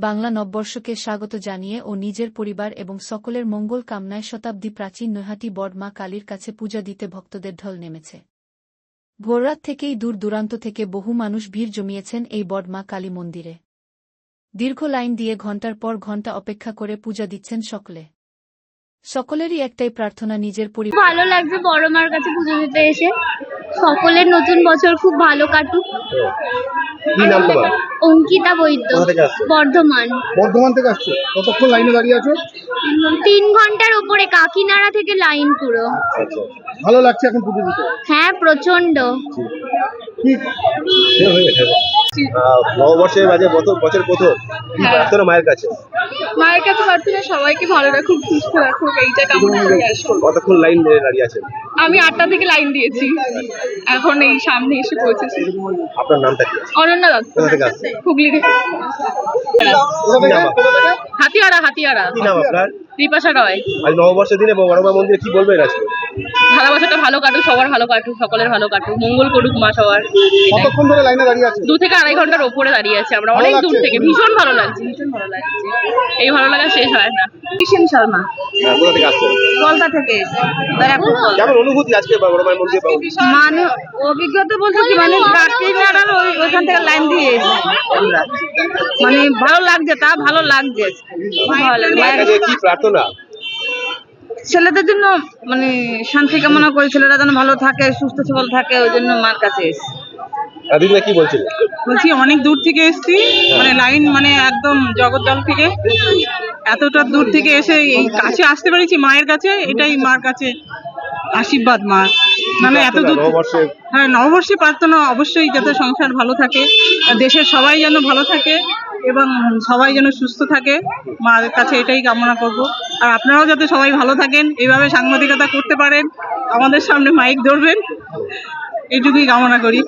বাংলা নববর্ষকে স্বাগত জানিয়ে ও নিজের পরিবার এবং সকলের মঙ্গল কামনায় শতাব্দী প্রাচীন নৈহাটি বড় মা কালীর কাছে পূজা দিতে ভক্তদের ঢল নেমেছে। ভোররাত থেকেই দূর দূরান্ত থেকে বহু মানুষ ভিড় জমিয়েছেন এই বড় মা কালী মন্দিরে। দীর্ঘ লাইন দিয়ে ঘণ্টার পর ঘণ্টা অপেক্ষা করে পূজা দিচ্ছেন সকলে। সকলেরই একটাই প্রার্থনা, নিজের পরিবার। ভালো লাগছে বড় মার কাছে পুজো দিতে এসে। সকলের নতুন বছর খুব ভালো কাটুক। কি নাম তোমার? অঙ্কিতা বৈদ্য, কোথা থেকে আসছো? বর্ধমান। বর্ধমান থেকে আসছো? কতক্ষণ লাইনে দাঁড়িয়ে আছো? 3 ঘন্টার উপরে, কাকিনাড়া থেকে লাইন পুরো। আচ্ছা, ভালো লাগছে এখন পুজো দিতে? হ্যাঁ, প্রচন্ড। নববর্ষের মাঝে বছর প্রথম কি প্রার্থনা মায়ের কাছে? মায়ের কাছে প্রার্থনা সবাইকে ভালো রাখুক, সুস্থ রাখুক, এইটা কামনা করে আসো। কতক্ষণ লাইন ধরে দাঁড়িয়ে আছেন? আমি 8টা থেকে লাইন দিয়েছি, এখন এই সামনে এসে পৌঁছেছি। আপনার নামটা কি? অনন্যা দত্ত, কোথা থেকে আসছে? হুগলি থেকে। হাতিয়াড়া। কি নাম আপনার? দীপাশা রয়। আজ নববর্ষের দিনে বড় মা মন্দিরে কি বলবেন আজকে? ভালো বছরটা ভালো কাটুক, সবার ভালো কাটুক, সকলের ভালো কাটুক, মঙ্গল করুক মা সবার। কতক্ষণ ধরে লাইনে দাঁড়িয়ে আছেন? 2 থেকে 2.5 ঘন্টার উপরে দাঁড়িয়ে আছে আমরা, অনেক দূর থেকে। ভীষণ ভালো লাগছে। এই ভালো লাগা শেষ হয় না। কিষেন শর্মা, কোথা থেকে আসছেন? কলকাতা থেকে। কেমন অনুভূতি আজকে বড় মায়ের মন্দিরে? মানে অভিজ্ঞতা বলতে কি, মানে কাকিনাড়ার ওইখান থেকে লাইন দিয়ে এসেছি আমরা। মানে ভালো লাগছে, ভালো লাগছে। মায়ের কাছে কি প্রার্থনা? ছেলেদের জন্য মানে শান্তি কামনা করে, ছেলেরা যেন ভালো থাকে, সুস্থ সবল থাকে, ওই জন্য মার কাছে এসেছি। দিদিরা কি বলছিল? বলছি অনেক দূর থেকে এসেছি, মানে লাইন মানে একদম জগদ্দল থেকে, এতটা দূর থেকে এসে এই কাছে আসতে পেরেছি মায়ের কাছে, এটাই মার কাছে আশীর্বাদ মার। মানে এত দূর। হ্যাঁ, নববর্ষে প্রার্থনা অবশ্যই যাতে সংসার ভালো থাকে, দেশের সবাই যেন ভালো থাকে এবং সবাই যেন সুস্থ থাকে, মার কাছে এটাই কামনা করব। আর আপনারাও যাতে সবাই ভালো থাকেন, এইভাবে সাংবাদিকতা করতে পারেন, আমাদের সামনে মাইক ধরবেন, এইটুকুই কামনা করি।